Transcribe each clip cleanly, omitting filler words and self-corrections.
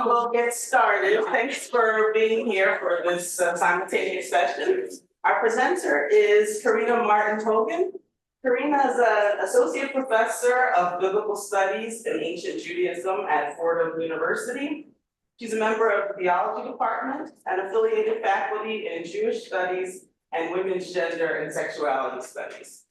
We'll get started. Thanks for being here for this simultaneous session. Our presenter is Karina Martin Hogan. Karina is an associate professor of biblical studies and ancient Judaism at Fordham University. She's a member of the theology department and affiliated faculty in Jewish studies and women's gender and sexuality studies.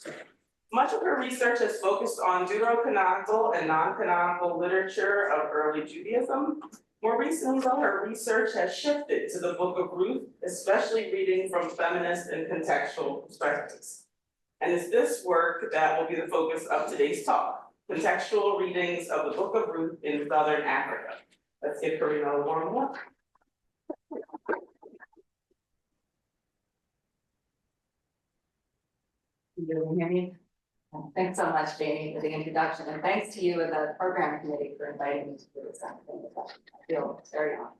Much of her research has focused on deuterocanonical and non-canonical literature of early Judaism. More recently, though, her research has shifted to the Book of Ruth, especially reading from feminist and contextual perspectives. And it's this work that will be the focus of today's talk, contextual readings of the Book of Ruth in Southern Africa. Let's give Karina a warm welcome. You hear me? Thanks so much, Jamie, for the introduction, and thanks to you and the program committee for inviting me to do this. I feel very honored.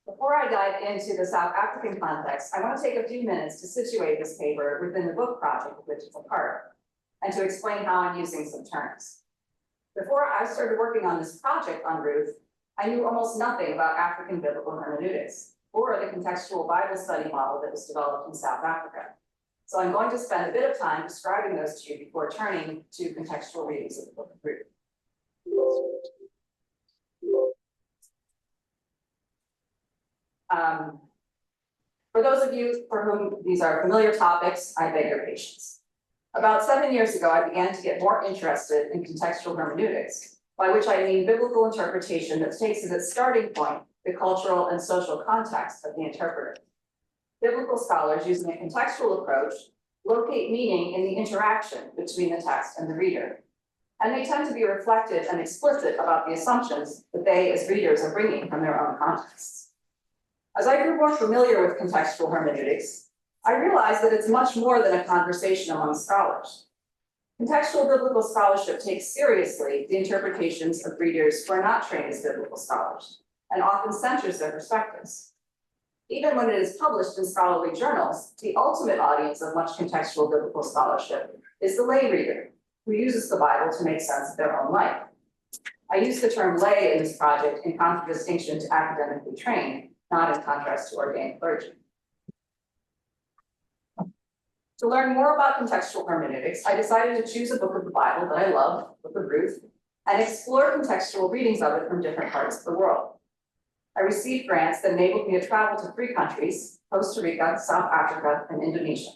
Before I dive into the South African context, I want to take a few minutes to situate this paper within the book project of which it's a part, and to explain how I'm using some terms. Before I started working on this project on Ruth, I knew almost nothing about African biblical hermeneutics, or the contextual Bible study model that was developed in South Africa. So I'm going to spend a bit of time describing those two before turning to contextual readings of the Book of Ruth. For those of you for whom these are familiar topics, I beg your patience. About 7 years ago, I began to get more interested in contextual hermeneutics, by which I mean biblical interpretation that takes as its starting point the cultural and social context of the interpreter. Biblical scholars, using a contextual approach, locate meaning in the interaction between the text and the reader. And they tend to be reflective and explicit about the assumptions that they, as readers, are bringing from their own contexts. As I grew more familiar with contextual hermeneutics, I realized that it's much more than a conversation among scholars. Contextual biblical scholarship takes seriously the interpretations of readers who are not trained as biblical scholars, and often centers their perspectives. Even when it is published in scholarly journals, the ultimate audience of much contextual biblical scholarship is the lay reader, who uses the Bible to make sense of their own life. I use the term lay in this project in contradistinction to academically trained, not in contrast to ordained clergy. To learn more about contextual hermeneutics, I decided to choose a book of the Bible that I love, the Book of Ruth, and explore contextual readings of it from different parts of the world. I received grants that enabled me to travel to 3 countries, Costa Rica, South Africa, and Indonesia,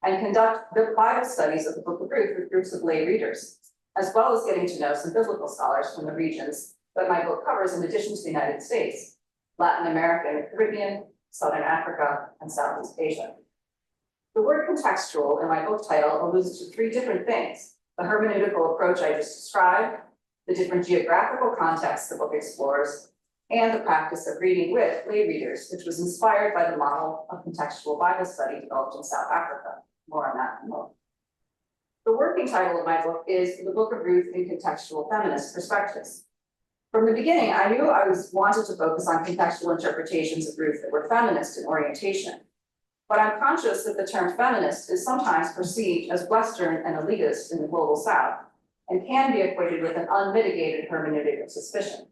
and conduct Bible studies of the Book of Ruth with groups of lay readers, as well as getting to know some biblical scholars from the regions that my book covers in addition to the United States, Latin America and the Caribbean, Southern Africa, and Southeast Asia. The word contextual in my book title alludes to 3 different things: the hermeneutical approach I just described, the different geographical contexts the book explores, and the practice of reading with lay readers, which was inspired by the model of contextual Bible study developed in South Africa. More on that in a moment. The working title of my book is The Book of Ruth in Contextual Feminist Perspectives. From the beginning, I knew I wanted to focus on contextual interpretations of Ruth that were feminist in orientation. But I'm conscious that the term feminist is sometimes perceived as Western and elitist in the global South, and can be equated with an unmitigated hermeneutic of suspicion.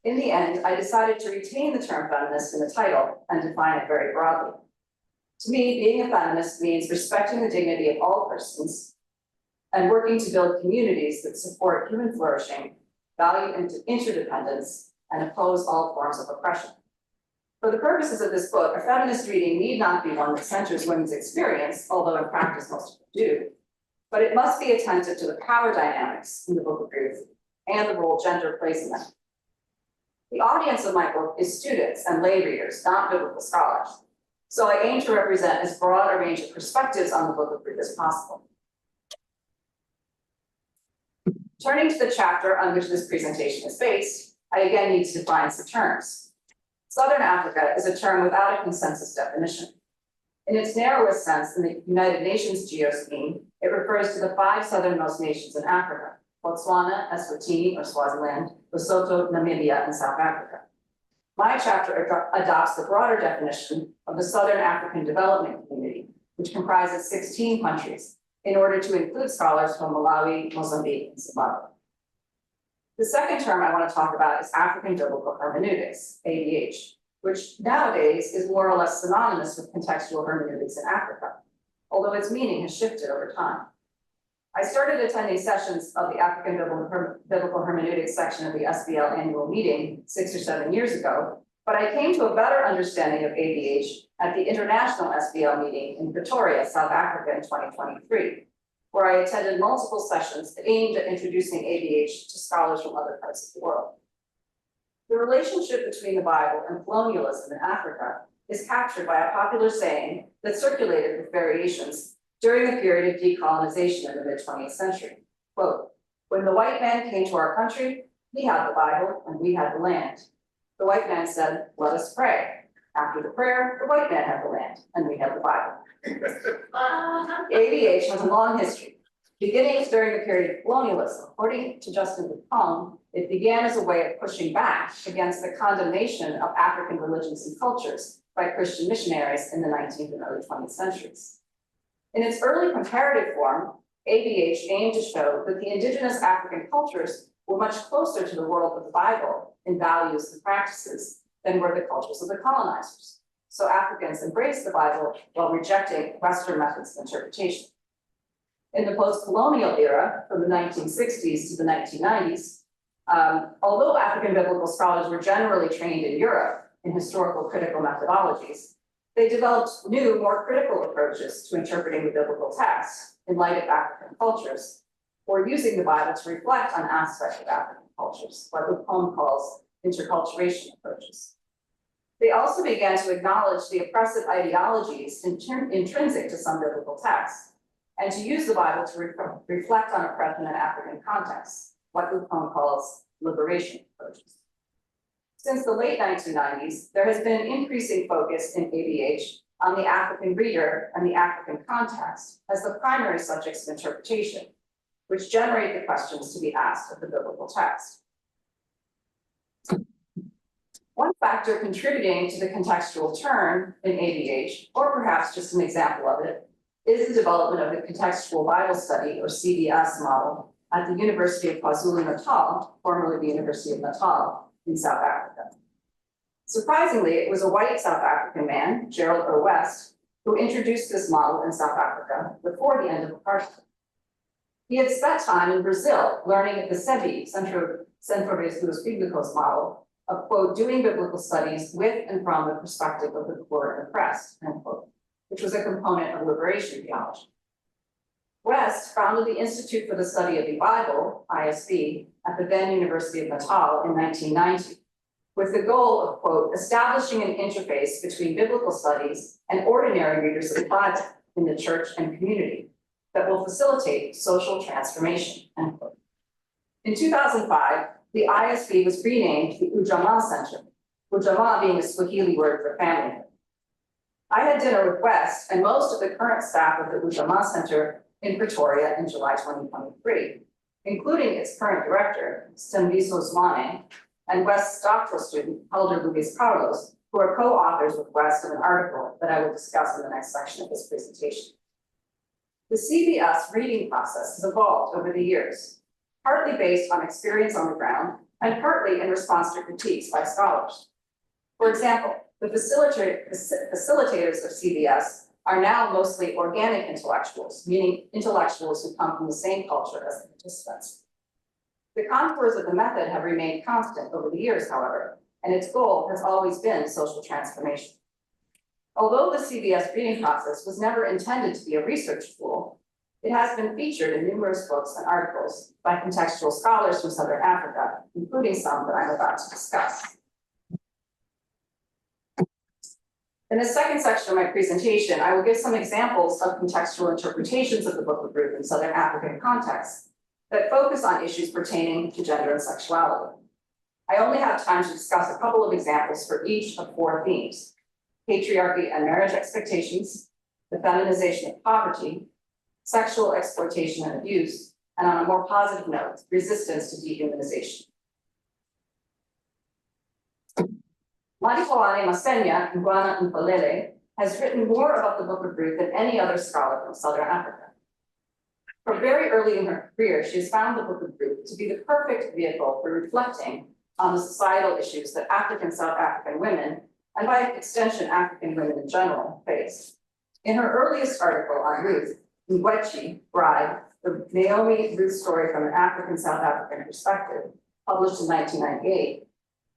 In the end, I decided to retain the term feminist in the title and define it very broadly. To me, being a feminist means respecting the dignity of all persons and working to build communities that support human flourishing, value interdependence, and oppose all forms of oppression. For the purposes of this book, a feminist reading need not be one that centers women's experience, although in practice most of them do, but it must be attentive to the power dynamics in the Book of Ruth and the role gender plays in them. The audience of my book is students and lay readers, not biblical scholars. So I aim to represent as broad a range of perspectives on the Book of Ruth as possible. Turning to the chapter on which this presentation is based, I again need to define some terms. Southern Africa is a term without a consensus definition. In its narrowest sense, in the United Nations geoscheme, it refers to the 5 southernmost nations in Africa: Botswana, Eswatini or Swaziland, Lesotho, Namibia, and South Africa. My chapter adopts the broader definition of the Southern African Development Community, which comprises 16 countries, in order to include scholars from Malawi, Mozambique, and Zimbabwe. The second term I want to talk about is African Biblical Hermeneutics, ABH, which nowadays is more or less synonymous with contextual hermeneutics in Africa, although its meaning has shifted over time. I started attending sessions of the African Biblical Hermeneutics section of the SBL annual meeting 6 or 7 years ago, but I came to a better understanding of ABH at the International SBL meeting in Pretoria, South Africa in 2023, where I attended multiple sessions aimed at introducing ABH to scholars from other parts of the world. The relationship between the Bible and colonialism in Africa is captured by a popular saying that circulated with variations during the period of decolonization in the mid-20th century. Quote, "When the white man came to our country, he had the Bible and we had the land. The white man said, 'Let us pray.' After the prayer, the white man had the land and we had the Bible." ABH has a long history. Beginning during the period of colonialism, according to Justin Dupont, it began as a way of pushing back against the condemnation of African religions and cultures by Christian missionaries in the 19th and early 20th centuries. In its early comparative form, ABH aimed to show that the indigenous African cultures were much closer to the world of the Bible in values and practices than were the cultures of the colonizers. So Africans embraced the Bible while rejecting Western methods of interpretation. In the post-colonial era, from the 1960s to the 1990s, although African biblical scholars were generally trained in Europe in historical critical methodologies, they developed new, more critical approaches to interpreting the biblical text in light of African cultures, or using the Bible to reflect on aspects of African cultures, what Hogan calls interculturation approaches. They also began to acknowledge the oppressive ideologies intrinsic to some biblical texts, and to use the Bible to reflect on oppression in African contexts, what Hogan calls liberation approaches. Since the late 1990s, there has been an increasing focus in ABH on the African reader and the African context as the primary subjects of interpretation, which generate the questions to be asked of the biblical text. One factor contributing to the contextual turn in ABH, or perhaps just an example of it, is the development of the Contextual Bible Study, or CBS model, at the University of KwaZulu-Natal, formerly the University of Natal, in South Africa. Surprisingly, it was a white South African man, Gerald O. West, who introduced this model in South Africa before the end of apartheid. He had spent time in Brazil learning at the CEBI, Centro de Estudos Bíblicos model, of, quote, doing biblical studies with and from the perspective of the poor and oppressed, end quote, which was a component of liberation theology. West founded the Institute for the Study of the Bible, ISB, at the then University of Natal in 1990, with the goal of, quote, establishing an interface between biblical studies and ordinary readers of the Bible in the church and community that will facilitate social transformation, end quote. In 2005, the ISB was renamed the Ujamaa Center, Ujamaa being a Swahili word for family. I had dinner with West and most of the current staff of the Ujamaa Center in Pretoria in July 2023, including its current director, Stembiso Zwane, and West's doctoral student, Elder Luis Carlos, who are co-authors with West of an article that I will discuss in the next section of this presentation. The CBS reading process has evolved over the years, partly based on experience on the ground and partly in response to critiques by scholars. For example, the facilitators of CBS are now mostly organic intellectuals, meaning intellectuals who come from the same culture as the participants. The contours of the method have remained constant over the years, however, and its goal has always been social transformation. Although the CBS reading process was never intended to be a research tool, it has been featured in numerous books and articles by contextual scholars from Southern Africa, including some that I'm about to discuss. In the second section of my presentation, I will give some examples of contextual interpretations of the Book of Ruth in Southern African contexts that focus on issues pertaining to gender and sexuality. I only have time to discuss a couple of examples for each of 4 themes: patriarchy and marriage expectations, the feminization of poverty, sexual exploitation and abuse, and on a more positive note, resistance to dehumanization. Maripoane Masenya Ngwana Mpolele has written more about the Book of Ruth than any other scholar from Southern Africa. From very early in her career, she has found the Book of Ruth to be the perfect vehicle for reflecting on the societal issues that African South African women, and by extension African women in general, face. In her earliest article on Ruth, Ngwetchi, Bride, the Naomi Ruth story from an African South African perspective, published in 1998,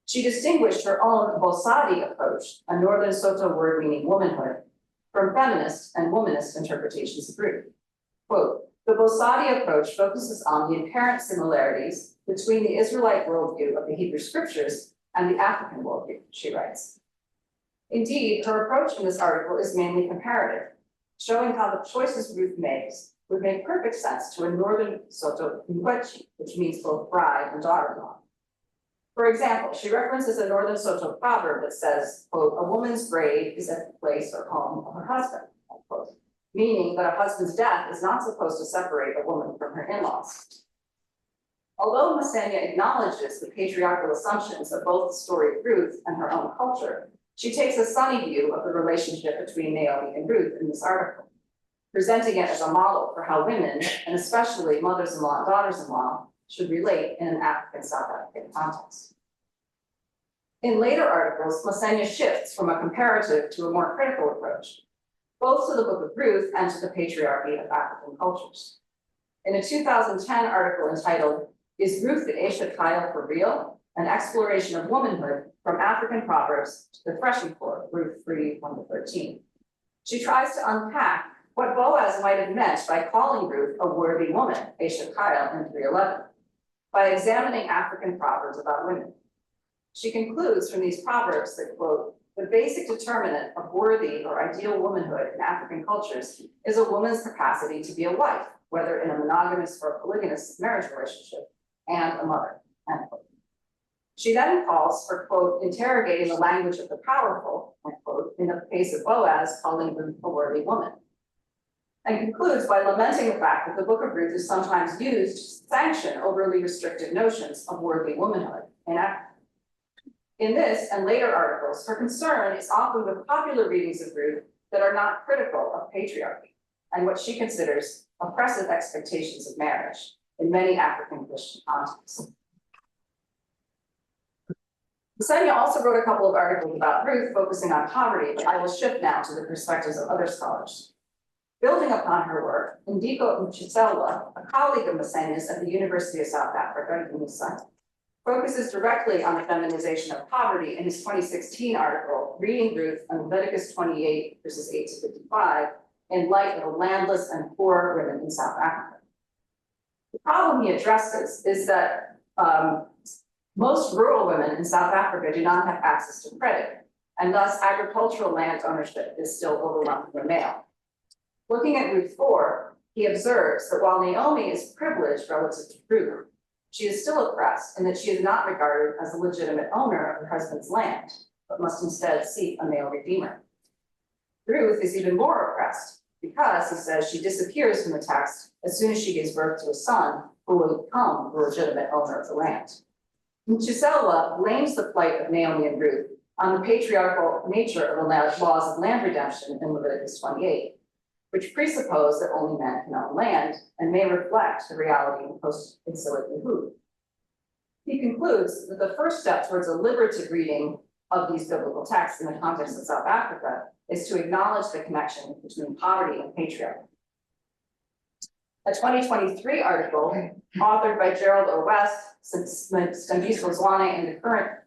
she distinguished her own Bosadi approach, a Northern Soto word meaning womanhood, from feminist and womanist interpretations of Ruth. Quote, the Bosadi approach focuses on the apparent similarities between the Israelite worldview of the Hebrew scriptures and the African worldview, she writes. Indeed, her approach in this article is mainly comparative, showing how the choices Ruth makes would make perfect sense to a Northern Soto Ngwetchi, which means both bride and daughter-in-law. For example, she references a Northern Soto proverb that says, quote, a woman's grave is at the place or home of her husband, unquote, meaning that a husband's death is not supposed to separate a woman from her in-laws. Although Masenya acknowledges the patriarchal assumptions of both the story of Ruth and her own culture, she takes a sunny view of the relationship between Naomi and Ruth in this article, presenting it as a model for how women, and especially mothers-in-law and daughters-in-law, should relate in an African South African context. In later articles, Masenya shifts from a comparative to a more critical approach, both to the Book of Ruth and to the patriarchy of African cultures. In a 2010 article entitled, Is Ruth the Aisha Kyle for Real? An exploration of womanhood from African proverbs to the threshing floor, Ruth 3:1-13. She tries to unpack what Boaz might have meant by calling Ruth a worthy woman, Aisha Kyle in 3:11, by examining African proverbs about women. She concludes from these proverbs that, quote, the basic determinant of worthy or ideal womanhood in African cultures is a woman's capacity to be a wife, whether in a monogamous or polygamous marriage relationship, and a mother, end quote. She then calls for, quote, interrogating the language of the powerful, end quote, in the case of Boaz calling Ruth a worthy woman, and concludes by lamenting the fact that the Book of Ruth is sometimes used to sanction overly restrictive notions of worthy womanhood in Africa. In this and later articles, her concern is often with popular readings of Ruth that are not critical of patriarchy and what she considers oppressive expectations of marriage in many African Christian contexts. Masenya also wrote a couple of articles about Ruth focusing on poverty, but I will shift now to the perspectives of other scholars. Building upon her work, Ndiko Mchiselwa, a colleague of Masenya's at the University of South Africa, UNISA, focuses directly on the feminization of poverty in his 2016 article, Reading Ruth on Leviticus 28, verses 8-55, in light of the landless and poor women in South Africa. The problem he addresses is that most rural women in South Africa do not have access to credit, and thus agricultural land ownership is still overwhelmingly male. Looking at Ruth 4, he observes that while Naomi is privileged relative to Ruth, she is still oppressed in that she is not regarded as a legitimate owner of her husband's land, but must instead seek a male redeemer. Ruth is even more oppressed because, he says, she disappears from the text as soon as she gives birth to a son who will become the legitimate owner of the land. Mchiselwa blames the plight of Naomi and Ruth on the patriarchal nature of the laws of land redemption in Leviticus 28, which presuppose that only men can own land and may reflect the reality in post-exilic Yehud. He concludes that the first step towards a liberative reading of these biblical texts in the context of South Africa is to acknowledge the connection between poverty and patriarchy. A 2023 article authored by Gerald O. West, Stambiso Zwane,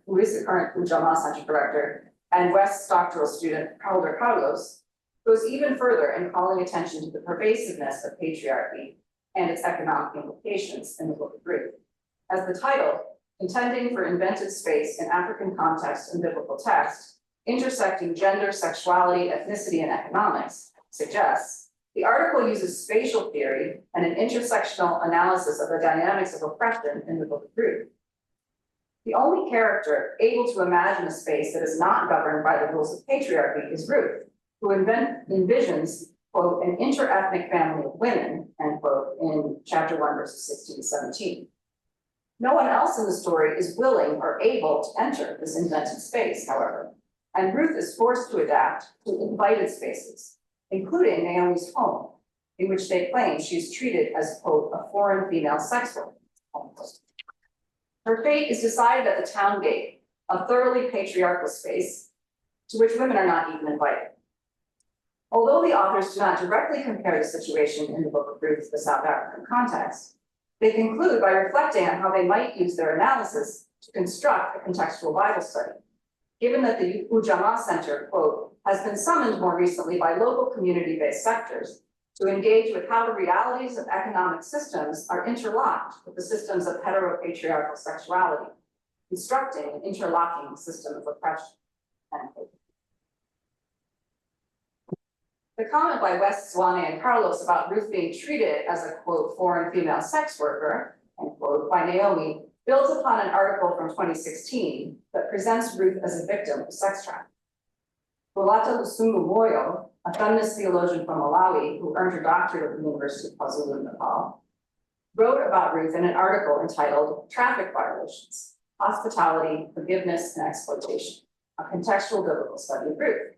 who is the current Ujamaa Center Director, and West's doctoral student, Calder Carlos, goes even further in calling attention to the pervasiveness of patriarchy and its economic implications in the Book of Ruth. As the title, Contending for Invented Space in African Context and Biblical Text, intersecting gender, sexuality, ethnicity, and economics, suggests, the article uses spatial theory and an intersectional analysis of the dynamics of oppression in the Book of Ruth. The only character able to imagine a space that is not governed by the rules of patriarchy is Ruth, who envisions, quote, an interethnic family of women, end quote, in chapter 1, verses 16-17. No one else in the story is willing or able to enter this invented space, however, and Ruth is forced to adapt to invited spaces, including Naomi's home, in which they claim she's treated as, quote, a foreign female sex worker. Her fate is decided at the town gate, a thoroughly patriarchal space to which women are not even invited. Although the authors do not directly compare the situation in the Book of Ruth to the South African context, they conclude by reflecting on how they might use their analysis to construct a contextual Bible study, given that the Ujamaa Center, quote, has been summoned more recently by local community-based sectors to engage with how the realities of economic systems are interlocked with the systems of heteropatriarchal sexuality, constructing an interlocking system of oppression. End quote. The comment by West, Zwane, and Carlos about Ruth being treated as a, quote, foreign female sex worker, end quote, by Naomi builds upon an article from 2016 that presents Ruth as a victim of sex trafficking. Bulata Lusungu Moyo, a feminist theologian from Malawi who earned her doctorate at the University of KwaZulu Natal, wrote about Ruth in an article entitled Traffic Violations, Hospitality, Forgiveness, and Exploitation, a contextual biblical study of Ruth.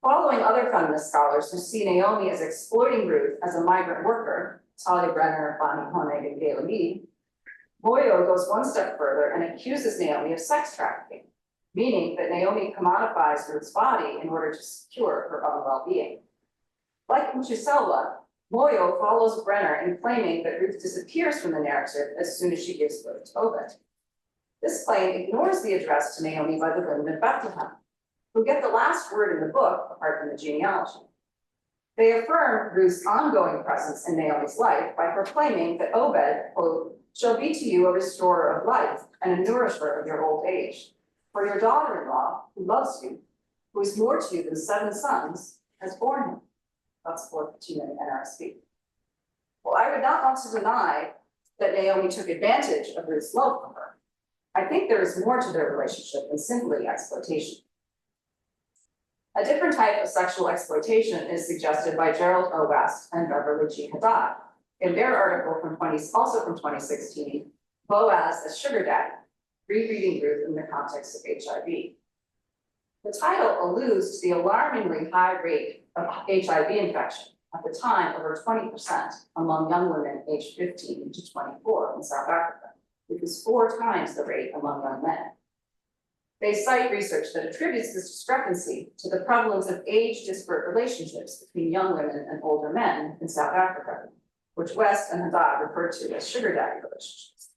Following other feminist scholars who see Naomi as exploiting Ruth as a migrant worker, Talia Brenner, Bonnie Honig, and Gayla Mead, Moyo goes one step further and accuses Naomi of sex trafficking, meaning that Naomi commodifies Ruth's body in order to secure her own well-being. Like Mchuselwa, Moyo follows Brenner in claiming that Ruth disappears from the narrative as soon as she gives birth to Obed. This claim ignores the address to Naomi by the women of Bethlehem, who get the last word in the book apart from the genealogy. They affirm Ruth's ongoing presence in Naomi's life by proclaiming that Obed, quote, shall be to you a restorer of life and a nourisher of your old age. For your daughter-in-law, who loves you, who is more to you than 7 sons, has borne him. That's 4:15 in NRSV. Well, I would not want to deny that Naomi took advantage of Ruth's love for her. I think there is more to their relationship than simply exploitation. A different type of sexual exploitation is suggested by Gerald O. West and Beverly G. Haddad in their article also from 2016, Boaz as Sugar Daddy, Rereading Ruth in the Context of HIV. The title alludes to the alarmingly high rate of HIV infection, at the time over 20% among young women aged 15 to 24 in South Africa, which is 4 times the rate among young men. They cite research that attributes this discrepancy to the prevalence of age-disparate relationships between young women and older men in South Africa, which West and Haddad refer to as sugar daddy relationships.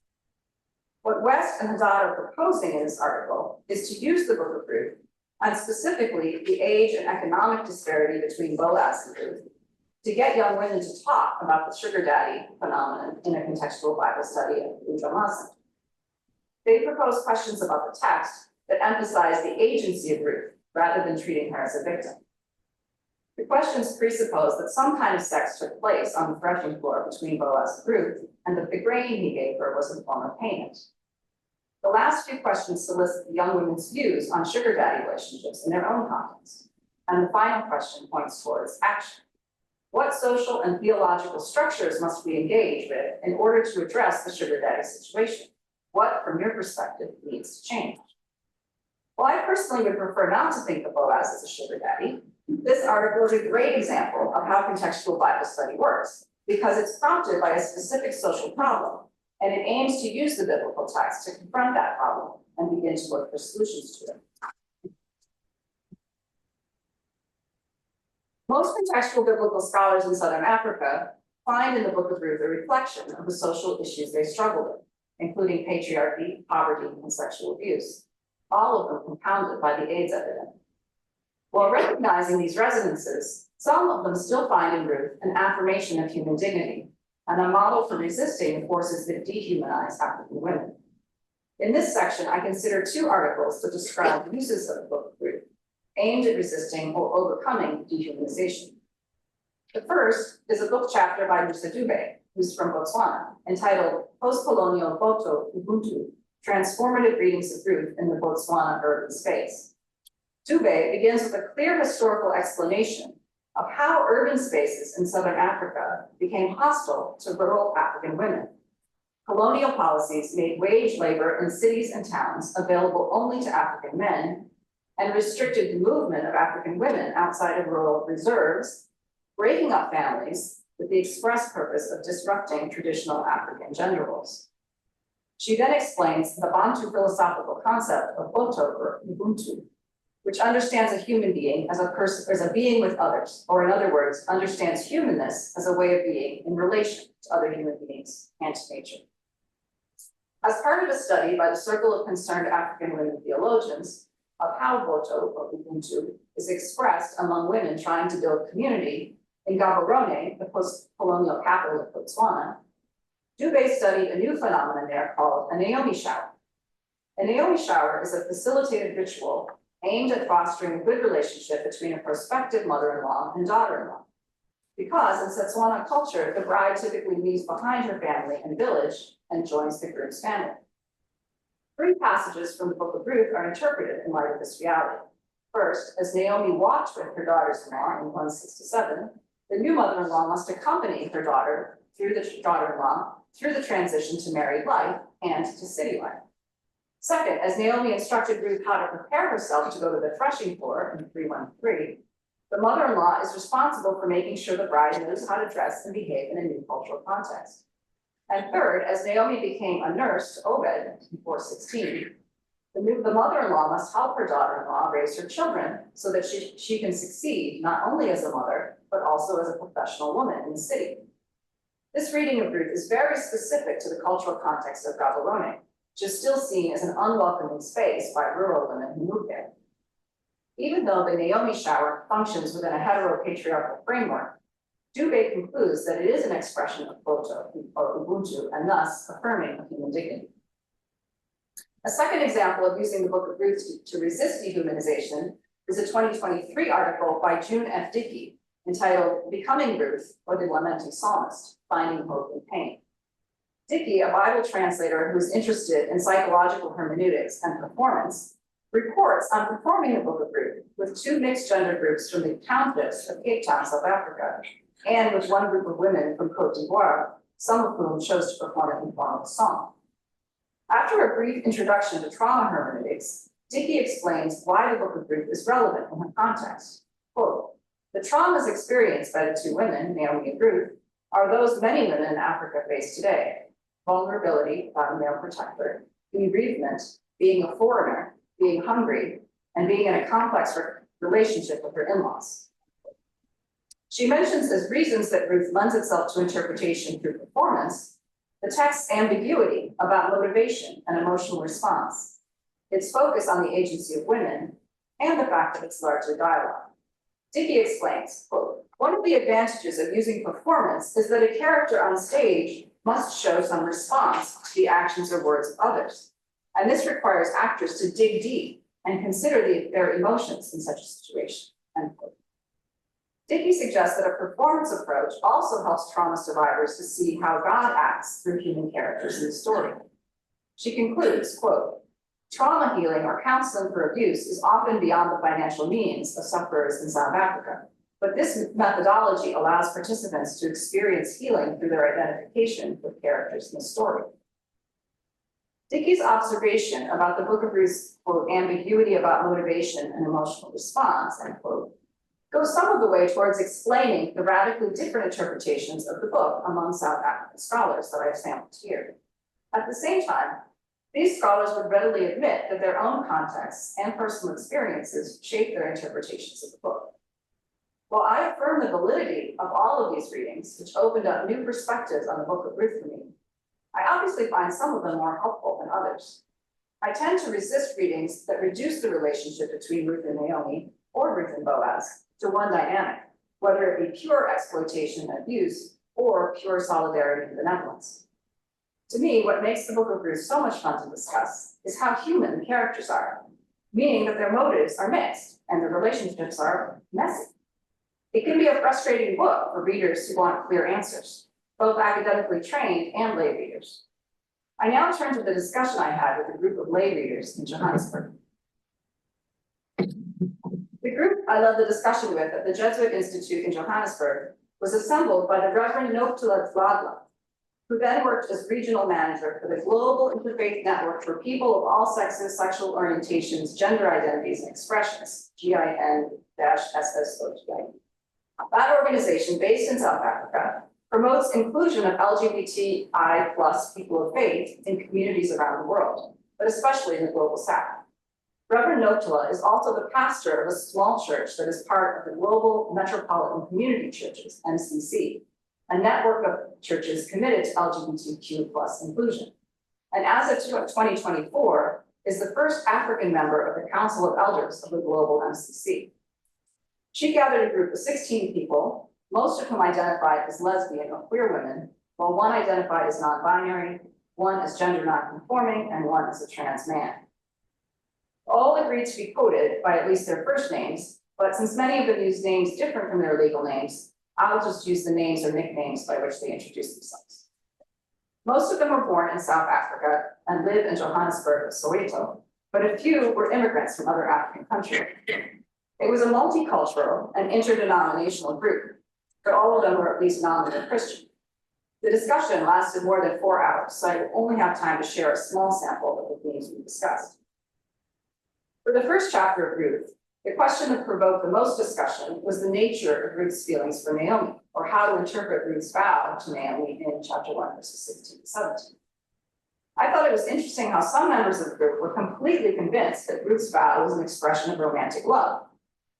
What West and Haddad are proposing in this article is to use the Book of Ruth, and specifically the age and economic disparity between Boaz and Ruth, to get young women to talk about the sugar daddy phenomenon in a contextual Bible study of the Ujamaa Center. They propose questions about the text that emphasize the agency of Ruth rather than treating her as a victim. The questions presuppose that some kind of sex took place on the threshing floor between Boaz and Ruth, and that the grain he gave her was a form of payment. The last few questions solicit the young women's views on sugar daddy relationships in their own context. And the final question points towards action. What social and theological structures must we engage with in order to address the sugar daddy situation? What, from your perspective, needs to change? Well, I personally would prefer not to think of Boaz as a sugar daddy. This article is a great example of how contextual Bible study works, because it's prompted by a specific social problem, and it aims to use the biblical text to confront that problem and begin to look for solutions to it. Most contextual biblical scholars in Southern Africa find in the Book of Ruth a reflection of the social issues they struggle with, including patriarchy, poverty, and sexual abuse, all of them compounded by the AIDS epidemic. While recognizing these resonances, some of them still find in Ruth an affirmation of human dignity and a model for resisting the forces that dehumanize African women. In this section, I consider 2 articles to describe uses of the Book of Ruth, aimed at resisting or overcoming dehumanization. The first is a book chapter by Musa Dube, who's from Botswana, entitled Post-Colonial Boto Ubuntu, Transformative Readings of Ruth in the Botswana Urban Space. Dube begins with a clear historical explanation of how urban spaces in Southern Africa became hostile to rural African women. Colonial policies made wage labor in cities and towns available only to African men and restricted the movement of African women outside of rural reserves, breaking up families with the express purpose of disrupting traditional African gender roles. She then explains the Bantu philosophical concept of Boto or Ubuntu, which understands a human being as a being with others, or in other words, understands humanness as a way of being in relation to other human beings and to nature. As part of a study by the Circle of Concerned African Women Theologians of how Boto or Ubuntu is expressed among women trying to build community in Gaborone, the post-colonial capital of Botswana, Dubé studied a new phenomenon there called a Naomi shower. A Naomi shower is a facilitated ritual aimed at fostering a good relationship between a prospective mother-in-law and daughter-in-law. Because in Setswana culture, the bride typically leaves behind her family and village and joins the groom's family. 3 passages from the Book of Ruth are interpreted in light of this reality. First, as Naomi walked with her daughters-in-law in 167, the new mother-in-law must accompany her daughter-in-law through the transition to married life and to city life. Second, as Naomi instructed Ruth how to prepare herself to go to the threshing floor in 313, the mother-in-law is responsible for making sure the bride knows how to dress and behave in a new cultural context. And third, as Naomi became a nurse to Obed in 416, the mother-in-law must help her daughter-in-law raise her children so that she can succeed not only as a mother, but also as a professional woman in the city. This reading of Ruth is very specific to the cultural context of Gaborone, which is still seen as an unwelcoming space by rural women who move there. Even though the Naomi shower functions within a heteropatriarchal framework, Dubé concludes that it is an expression of Boto or Ubuntu and thus affirming of human dignity. A second example of using the Book of Ruth to resist dehumanization is a 2023 article by June F. Dickey entitled Becoming Ruth or the Lamenting Psalmist, Finding Hope in Pain. Dickey, a Bible translator who is interested in psychological hermeneutics and performance, reports on performing the Book of Ruth with 2 mixed gender groups from the townships of Cape Town, South Africa, and with 1 group of women from Cote d'Ivoire, some of whom chose to perform it in form of song. After a brief introduction to trauma hermeneutics, Dickey explains why the Book of Ruth is relevant in her context. Quote, the traumas experienced by the 2 women, Naomi and Ruth, are those many women in Africa face today. Vulnerability without a male protector, bereavement, being a foreigner, being hungry, and being in a complex relationship with her in-laws. She mentions as reasons that Ruth lends itself to interpretation through performance, the text's ambiguity about motivation and emotional response, its focus on the agency of women, and the fact that it's largely dialogue. Dickey explains, quote, one of the advantages of using performance is that a character on stage must show some response to the actions or words of others. And this requires actors to dig deep and consider their emotions in such a situation, end quote. Dickey suggests that a performance approach also helps trauma survivors to see how God acts through human characters in the story. She concludes, quote, trauma healing or counseling for abuse is often beyond the financial means of sufferers in South Africa, but this methodology allows participants to experience healing through their identification with characters in the story. Dickey's observation about the Book of Ruth's, quote, ambiguity about motivation and emotional response, end quote, goes some of the way towards explaining the radically different interpretations of the book among South African scholars that I've sampled here. At the same time, these scholars would readily admit that their own contexts and personal experiences shape their interpretations of the book. While I affirm the validity of all of these readings, which opened up new perspectives on the Book of Ruth for me, I obviously find some of them more helpful than others. I tend to resist readings that reduce the relationship between Ruth and Naomi, or Ruth and Boaz, to one dynamic, whether it be pure exploitation and abuse, or pure solidarity and benevolence. To me, what makes the Book of Ruth so much fun to discuss is how human the characters are, meaning that their motives are mixed and their relationships are messy. It can be a frustrating book for readers who want clear answers, both academically trained and lay readers. I now turn to the discussion I had with a group of lay readers in Johannesburg. The group I led the discussion with at the Jesuit Institute in Johannesburg was assembled by the Reverend Noptula Vladla, who then worked as regional manager for the Global Interfaith Network for People of All Sexes, Sexual Orientations, Gender Identities, and Expressions, GIN-SSOGI, That organization, based in South Africa, promotes inclusion of LGBTI plus people of faith in communities around the world, but especially in the global South. Reverend Notala is also the pastor of a small church that is part of the Global Metropolitan Community Churches, MCC, a network of churches committed to LGBTQ plus inclusion. And as of 2024, is the first African member of the Council of Elders of the Global MCC. She gathered a group of 16 people, most of whom identified as lesbian or queer women, while one identified as non-binary, one as gender non-conforming, and one as a trans man. All agreed to be quoted by at least their first names, but since many of them use names different from their legal names, I'll just use the names or nicknames by which they introduce themselves. Most of them were born in South Africa and live in Johannesburg, Soweto, but a few were immigrants from other African countries. It was a multicultural and interdenominational group, but all of them were at least nominally Christian. The discussion lasted more than 4 hours, so I will only have time to share a small sample of the themes we discussed. For the first chapter of Ruth, the question that provoked the most discussion was the nature of Ruth's feelings for Naomi, or how to interpret Ruth's vow to Naomi in chapter 1, verses 16 to 17. I thought it was interesting how some members of the group were completely convinced that Ruth's vow was an expression of romantic love,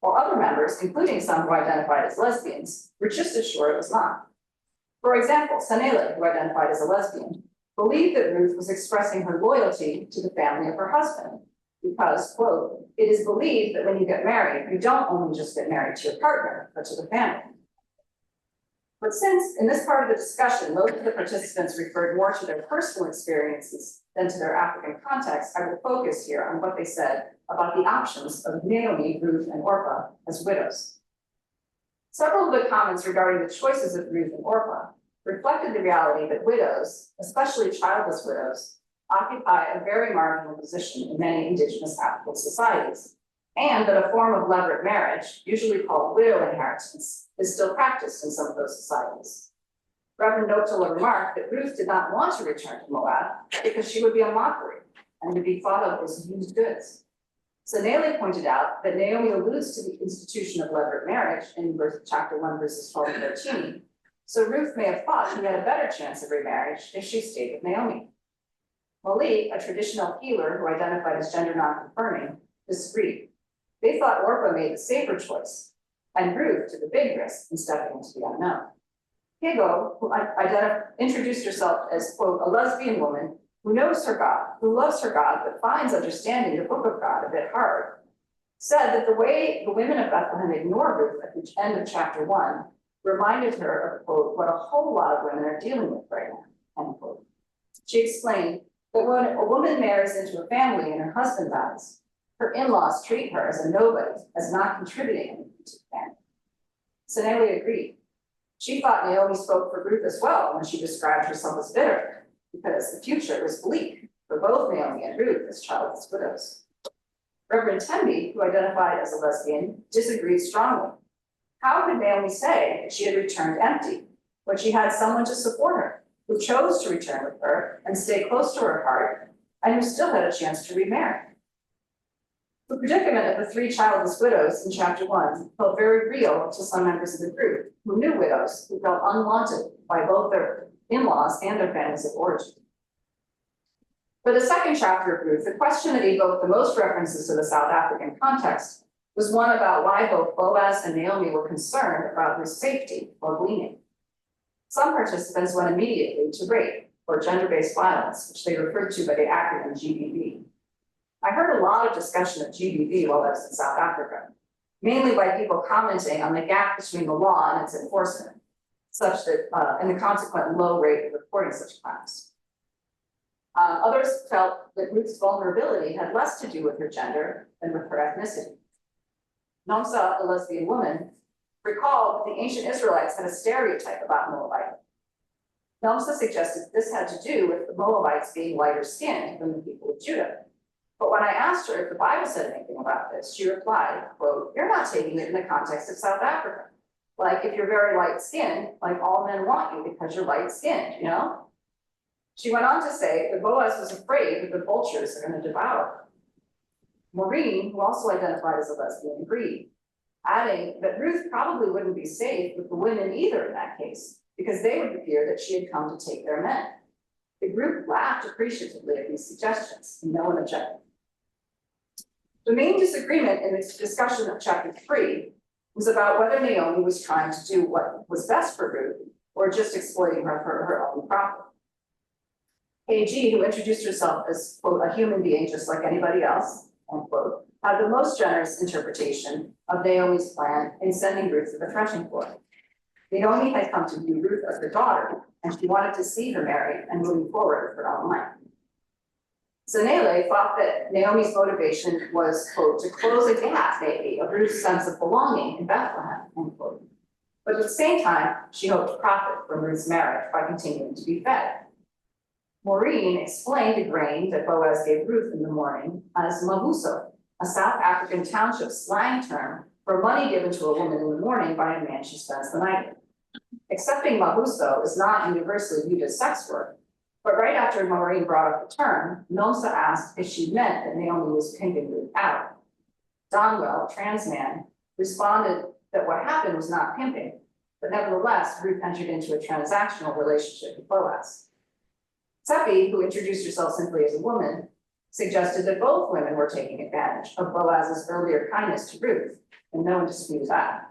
while other members, including some who identified as lesbians, were just as sure it was not. For example, Sanele, who identified as a lesbian, believed that Ruth was expressing her loyalty to the family of her husband, because, quote, it is believed that when you get married, you don't only just get married to your partner, but to the family. But since, in this part of the discussion, most of the participants referred more to their personal experiences than to their African context, I will focus here on what they said about the options of Naomi, Ruth, and Orpah as widows. Several of the comments regarding the choices of Ruth and Orpah reflected the reality that widows, especially childless widows, occupy a very marginal position in many indigenous African societies, and that a form of levirate marriage, usually called widow inheritance, is still practiced in some of those societies. Reverend Notala remarked that Ruth did not want to return to Moab because she would be a mockery and would be thought of as used goods. Sanele pointed out that Naomi alludes to the institution of levirate marriage in chapter 1, verses 12 and 13, so Ruth may have thought she had a better chance of remarriage if she stayed with Naomi. Malik, a traditional healer who identified as gender non-confirming, disagreed. They thought Orpah made the safer choice, and Ruth took a big risk in stepping into the unknown. Higo, who introduced herself as, quote, a lesbian woman who knows her God, who loves her God, but finds understanding the book of God a bit hard, said that the way the women of Bethlehem ignore Ruth at the end of chapter 1 reminded her of, quote, what a whole lot of women are dealing with right now, end quote. She explained that when a woman marries into a family and her husband dies, her in-laws treat her as a nobody, as not contributing anything to the family. Sanele agreed. She thought Naomi spoke for Ruth as well when she described herself as bitter, because the future was bleak for both Naomi and Ruth as childless widows. Reverend Tembi, who identified as a lesbian, disagreed strongly. How could Naomi say that she had returned empty when she had someone to support her, who chose to return with her and stay close to her heart, and who still had a chance to remarry? The predicament of the 3 childless widows in chapter 1 felt very real to some members of the group who knew widows who felt unwanted by both their in-laws and their families of origin. For the second chapter of Ruth, the question that evoked the most references to the South African context was one about why both Boaz and Naomi were concerned about Ruth's safety while gleaning. Some participants went immediately to rape, or gender-based violence, which they referred to by the acronym GBV. I heard a lot of discussion of GBV while I was in South Africa, mainly by people commenting on the gap between the law and its enforcement, such that, and the consequent low rate of reporting such crimes. Others felt that Ruth's vulnerability had less to do with her gender than with her ethnicity. Nomsa, a lesbian woman, recalled that the ancient Israelites had a stereotype about Moabite. Nomsa suggested this had to do with the Moabites being lighter skinned than the people of Judah. But when I asked her if the Bible said anything about this, she replied, quote, you're not taking it in the context of South Africa. Like if you're very light skinned, like all men want you because you're light skinned, you know? She went on to say that Boaz was afraid that the vultures are going to devour her. Maureen, who also identified as a lesbian, agreed. adding that Ruth probably wouldn't be safe with the women either in that case, because they would fear that she had come to take their men. The group laughed appreciatively at these suggestions, and no one objected. The main disagreement in this discussion of chapter 3 was about whether Naomi was trying to do what was best for Ruth or just exploiting her for her own profit. KG, who introduced herself as, quote, a human being just like anybody else, unquote, had the most generous interpretation of Naomi's plan in sending Ruth to the threshing floor. Naomi had come to view Ruth as her daughter, and she wanted to see her married and moving forward with her own life. Zanele thought that Naomi's motivation was, quote, to close a gap, maybe, of Ruth's sense of belonging in Bethlehem, unquote. But at the same time, she hoped to profit from Ruth's marriage by continuing to be fed. Maureen explained the grain that Boaz gave Ruth in the morning as mabuso, a South African township slang term for money given to a woman in the morning by a man she spends the night with. Accepting mabuso is not universally viewed as sex work, but right after Maureen brought up the term, Milsa asked if she meant that Naomi was pimping Ruth out. Donwell, trans man, responded that what happened was not pimping, but nevertheless, Ruth entered into a transactional relationship with Boaz. Seppi, who introduced herself simply as a woman, suggested that both women were taking advantage of Boaz's earlier kindness to Ruth, and no one disputed that.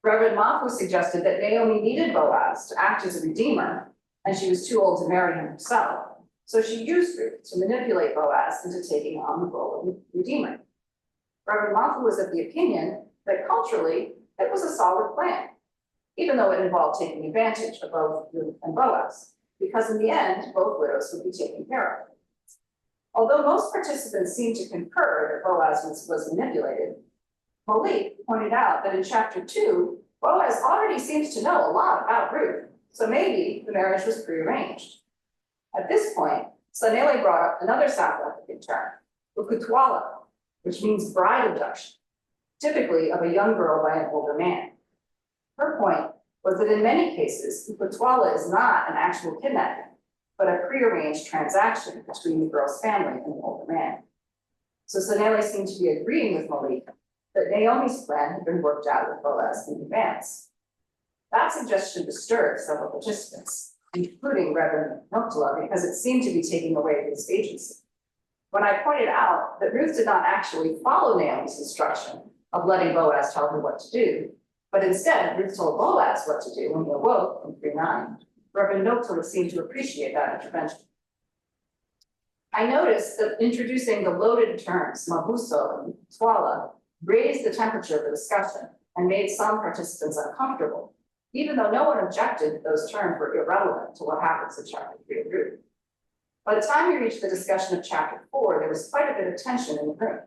Reverend Mafu suggested that Naomi needed Boaz to act as a redeemer, and she was too old to marry him herself, so she used Ruth to manipulate Boaz into taking on the role of redeemer. Reverend Mafu was of the opinion that culturally, it was a solid plan, even though it involved taking advantage of both Ruth and Boaz, because in the end, both widows would be taken care of. Although most participants seemed to concur that Boaz was manipulated, Malik pointed out that in chapter 2, Boaz already seems to know a lot about Ruth, so maybe the marriage was prearranged. At this point, Sanele brought up another South African term, ukutwala, which means bride abduction, typically of a young girl by an older man. Her point was that in many cases, ukutwala is not an actual kidnapping, but a prearranged transaction between the girl's family and the older man. So Sanele seemed to be agreeing with Malik that Naomi's plan had been worked out with Boaz in advance. That suggestion disturbed several participants, including Reverend Noctula, because it seemed to be taking away his agency. When I pointed out that Ruth did not actually follow Naomi's instruction of letting Boaz tell her what to do, but instead Ruth told Boaz what to do when he awoke in 3:9, Reverend Noctula seemed to appreciate that intervention. I noticed that introducing the loaded terms mabuso and twala raised the temperature of the discussion and made some participants uncomfortable, even though no one objected that those terms were irrelevant to what happens in chapter 3 of Ruth. By the time we reached the discussion of chapter 4, there was quite a bit of tension in the room.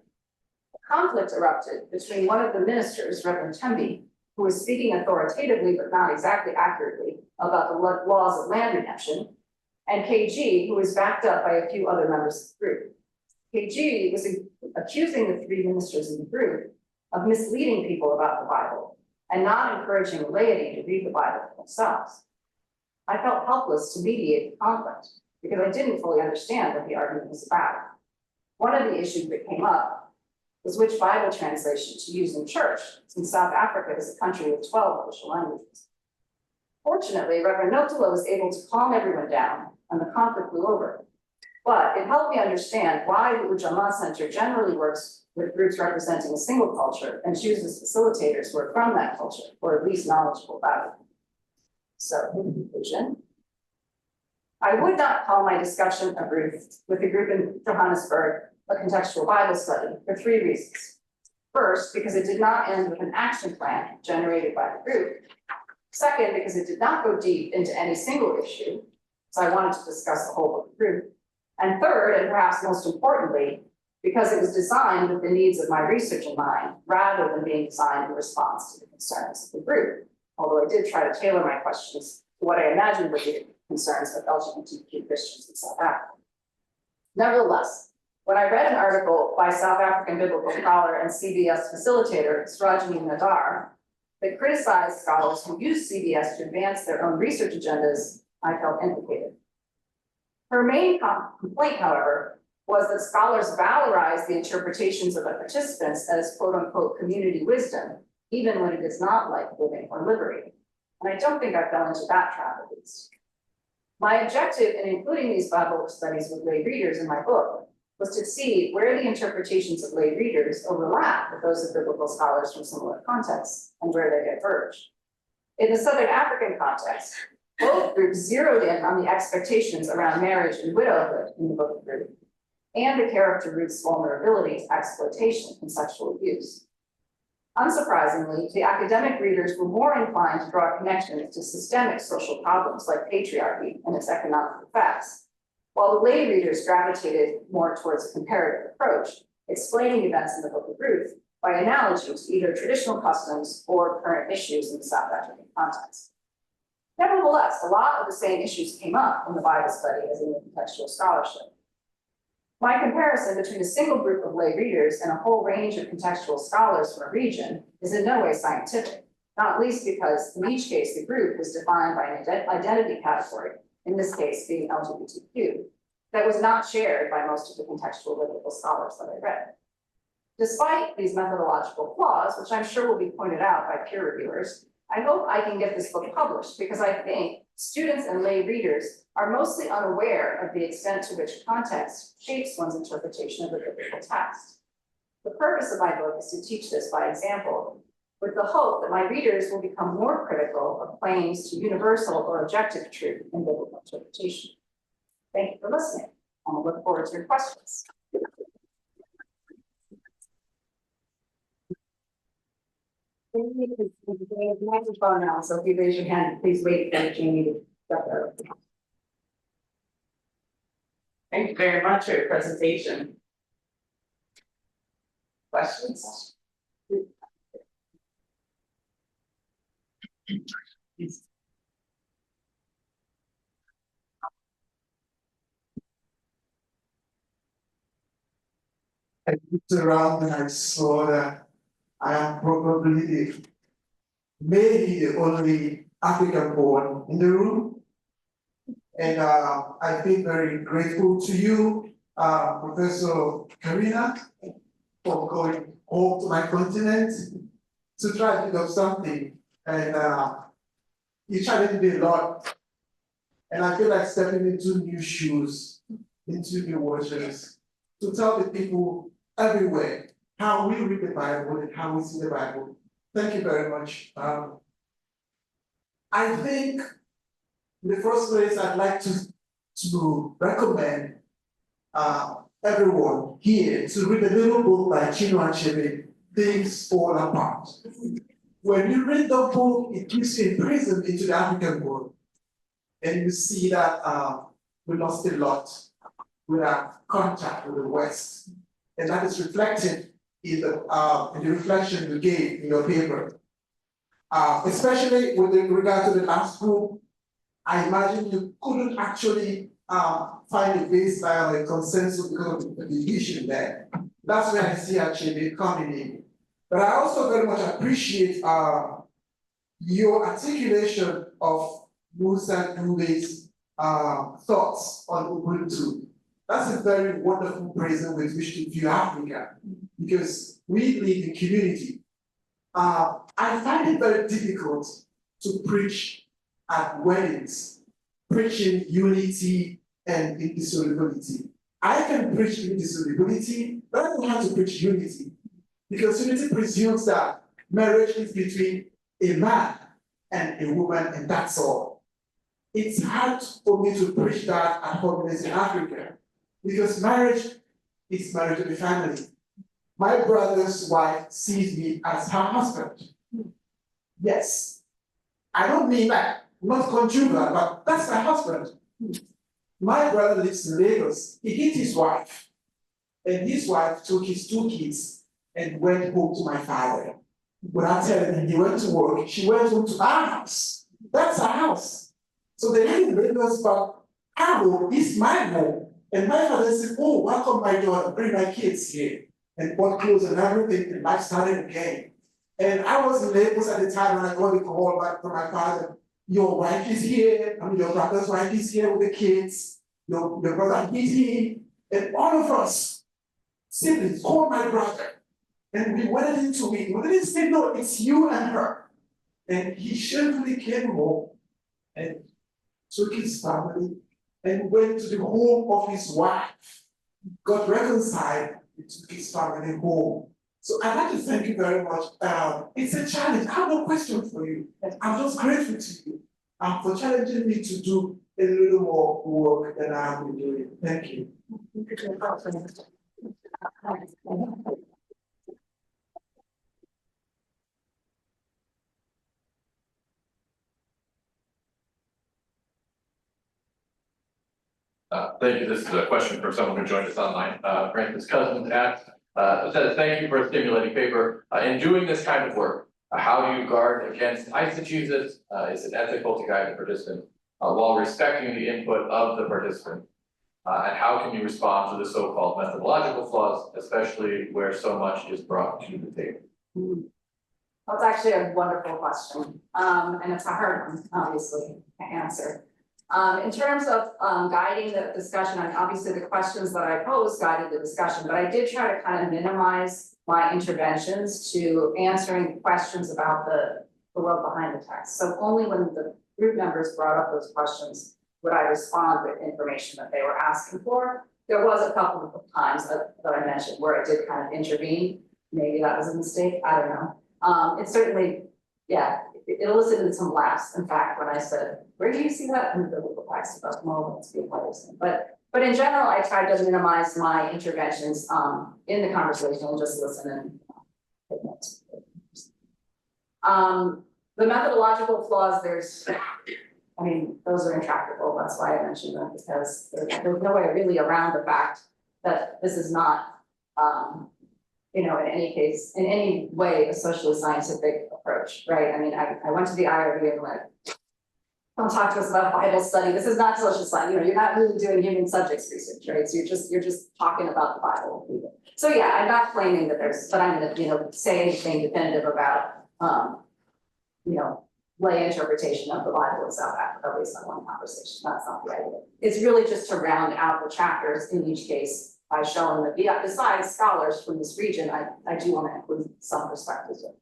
A conflict erupted between one of the ministers, Reverend Tembi, who was speaking authoritatively but not exactly accurately about the laws of land redemption, and KG, who was backed up by a few other members of the group. KG was accusing the 3 ministers in the group of misleading people about the Bible and not encouraging the laity to read the Bible for themselves. I felt helpless to mediate the conflict because I didn't fully understand what the argument was about. One of the issues that came up was which Bible translation to use in church, since South Africa is a country with 12 official languages. Fortunately, Reverend Noctula was able to calm everyone down and the conflict blew over. But it helped me understand why the Ujamaa Center generally works with groups representing a single culture and chooses facilitators who are from that culture or at least knowledgeable about it. So, in conclusion, I would not call my discussion of Ruth with the group in Johannesburg a contextual Bible study for 3 reasons. First, because it did not end with an action plan generated by the group. Second, because it did not go deep into any single issue, so I wanted to discuss the whole book of Ruth. And third, and perhaps most importantly, because it was designed with the needs of my research in mind, rather than being designed in response to the concerns of the group. Although I did try to tailor my questions to what I imagined would be the concerns of LGBTQ Christians in South Africa. Nevertheless, when I read an article by South African biblical scholar and CBS facilitator, Srajini Nadar, that criticized scholars who use CBS to advance their own research agendas, I felt implicated. Her main complaint, however, was that scholars valorize the interpretations of the participants as quote unquote community wisdom, even when it is not life living or liberating. And I don't think I fell into that trap at least. My objective in including these Bible studies with lay readers in my book was to see where the interpretations of lay readers overlap with those of biblical scholars from similar contexts and where they diverge. In the Southern African context, both groups zeroed in on the expectations around marriage and widowhood in the book of Ruth, and the character Ruth's vulnerability to exploitation and sexual abuse. Unsurprisingly, the academic readers were more inclined to draw connections to systemic social problems like patriarchy and its economic effects, while the lay readers gravitated more towards a comparative approach, explaining events in the book of Ruth by analogy to either traditional customs or current issues in the South African context. Nevertheless, a lot of the same issues came up in the Bible study as in the contextual scholarship. My comparison between a single group of lay readers and a whole range of contextual scholars from a region is in no way scientific, not least because in each case the group was defined by an identity category, in this case being LGBTQ, that was not shared by most of the contextual biblical scholars that I read. Despite these methodological flaws, which I'm sure will be pointed out by peer reviewers, I hope I can get this book published because I think students and lay readers are mostly unaware of the extent to which context shapes one's interpretation of the biblical text. The purpose of my book is to teach this by example, with the hope that my readers will become more critical of claims to universal or objective truth in biblical interpretation. Thank you for listening, and I look forward to your questions. Microphone now, so if you raise your hand, please wait for Jamie to step out. Thank you very much for your presentation. Questions? I looked around and I saw that I am probably maybe the only African born in the room. And I feel very grateful to you, Professor Karina, for going home to my continent to try to do something. And you challenged me a lot. And I feel like stepping into new shoes, into new waters, to tell the people everywhere how we read the Bible and how we see the Bible. Thank you very much. I think in the first place, I'd like to recommend everyone here to read a little book by Chinua Achebe, Things Fall Apart. When you read the book, it gives you a prism into the African world. And you see that we lost a lot with our contact with the West. And that is reflected in the reflection you gave in your paper. Especially with regard to the last group, I imagine you couldn't actually find a baseline or a consensus because of the division there. That's where I see Achebe coming in. But I also very much appreciate your articulation of Musa Dube's thoughts on Ubuntu. That's a very wonderful prism with which to view Africa, because we live in community. I find it very difficult to preach at weddings, preaching unity and indissolubility. I can preach indissolubility, but I don't have to preach unity, because unity presumes that marriage is between a man and a woman, and that's all. It's hard for me to preach that at holiness in Africa, because marriage is marriage of the family. My brother's wife sees me as her husband. Yes, I don't mean that, not conjugal, but that's my husband. My brother lives in Lagos. He hit his wife, and his wife took his 2 kids and went home to my father. Without telling him, he went to work. She went home to our house. That's our house. So they live in Lagos, but our home is my home. And my father said, "Oh, welcome my daughter, bring my kids here." And bought clothes and everything, and life started again. And I was in Lagos at the time when I got the call back from my father. Your wife is here, your brother's wife is here with the kids. Your brother hit him. And all of us simply called my brother. And we went into it. We didn't say, no, it's you and her. And he shamefully came home and took his family and went to the home of his wife, got reconciled, and took his family home. So I'd like to thank you very much. It's a challenge. I have no question for you. I'm just grateful to you for challenging me to do a little more work than I have been doing. Thank you. Thank you. This is a question for someone who joined us online. Francis Cousins asked, says, thank you for a stimulating paper. In doing this kind of work, how do you guard against eisegesis? Is it ethical to guide the participant while respecting the input of the participant? And how can you respond to the so-called methodological flaws, especially where so much is brought to the table? That's actually a wonderful question. And it's a hard one, obviously, to answer. In terms of guiding the discussion, and obviously the questions that I posed guided the discussion, but I did try to kind of minimize my interventions to answering questions about the world behind the text. So only when the group members brought up those questions would I respond with information that they were asking for. There was a couple of times that I mentioned where I did kind of intervene. Maybe that was a mistake, I don't know. It certainly, yeah, it elicited some laughs, in fact, when I said, where do you see that in the biblical text about moments being letters? But in general, I tried to minimize my interventions in the conversation and just listen and take notes. The methodological flaws, I mean, those are intractable. That's why I mentioned them, because there's no way really around the fact that this is not, you know, in any case, in any way, a socially scientific approach, right? I mean, I went to the IRB and went, don't talk to us about Bible study. This is not social science. You know, you're not really doing human subjects research, right? So you're just talking about the Bible. So yeah, I'm not claiming that but I'm going to, you know, say anything definitive about, you know, lay interpretation of the Bible in South Africa based on one conversation. That's not the idea. It's really just to round out the chapters in each case by showing that besides scholars from this region, I do want to include some perspectives of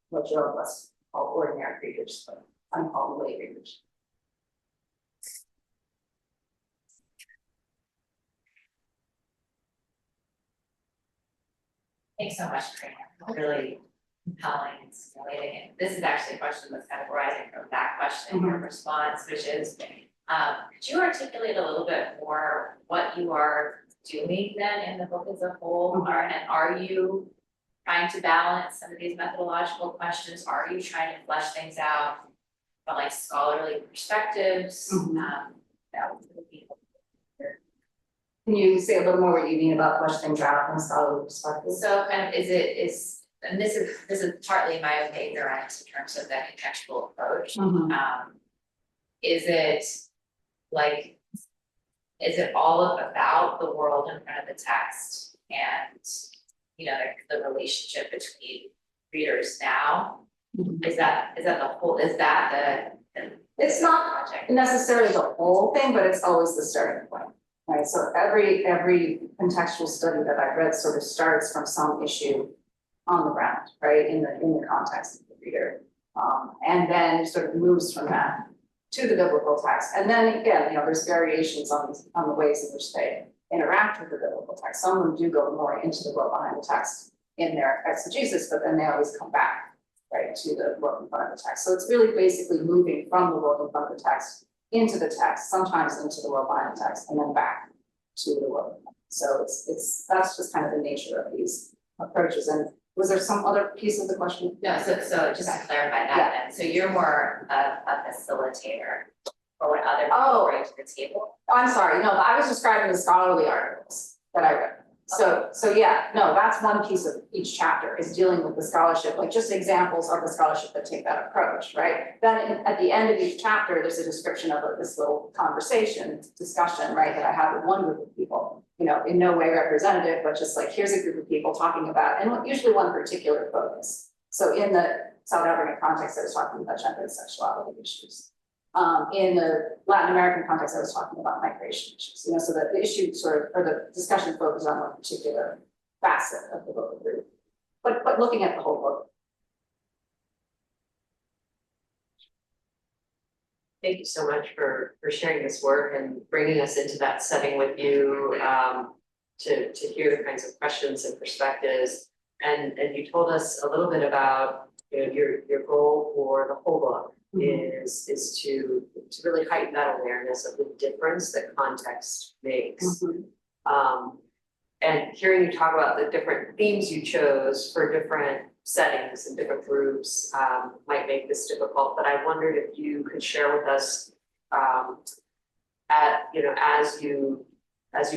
what Joe was called ordinary readers, but I'm called lay readers. Thanks so much, Karina. Really compelling and stimulating. And this is actually a question that's kind of arising from that question, your response, which is, could you articulate a little bit more what you are doing then in the book as a whole? And are you trying to balance some of these methodological questions? Are you trying to flesh things out from like scholarly perspectives? That would be helpful. Can you say a little more what you mean about flesh things out from a scholarly perspective? So kind of and this is partly my own ignorance in terms of the contextual approach. Is it all about the world in front of the text and, you know, the relationship between readers now? Is that the whole, is that the it's not project? Necessarily the whole thing, but it's always the starting point, right? So every contextual study that I've read sort of starts from some issue on the ground, right, in the context of the reader, and then sort of moves from that to the biblical text. And then again, you know, there's variations on the ways in which they interact with the biblical text. Some of them do go more into the world behind the text in their exegesis, but then they always come back, right, to the world in front of the text. So it's really basically moving from the world in front of the text into the text, sometimes into the world behind the text, and then back to the world. So that's just kind of the nature of these approaches. And was there some other piece of the question? No, so just to clarify that then, so you're more a facilitator for what other people bring to the table? I'm sorry, no, I was describing the scholarly articles that I read. So yeah, no, that's one piece of each chapter is dealing with the scholarship, like just examples of the scholarship that take that approach, right? Then at the end of each chapter, there's a description of this little discussion, right, that I have with one group of people, you know, in no way representative, but just like, here's a group of people talking about, and usually one particular focus. So in the South African context, I was talking about gender and sexuality issues. In the Latin American context, I was talking about migration issues, so that the issue or the discussion focused on one particular facet of the book of Ruth, but looking at the whole book. Thank you so much for sharing this work and bringing us into that setting with you, to hear the kinds of questions and perspectives. And you told us a little bit about, your goal for the whole book is to really heighten that awareness of the difference that context makes. And hearing you talk about the different themes you chose for different settings and different groups might make this difficult, but I wondered if you could share with us as you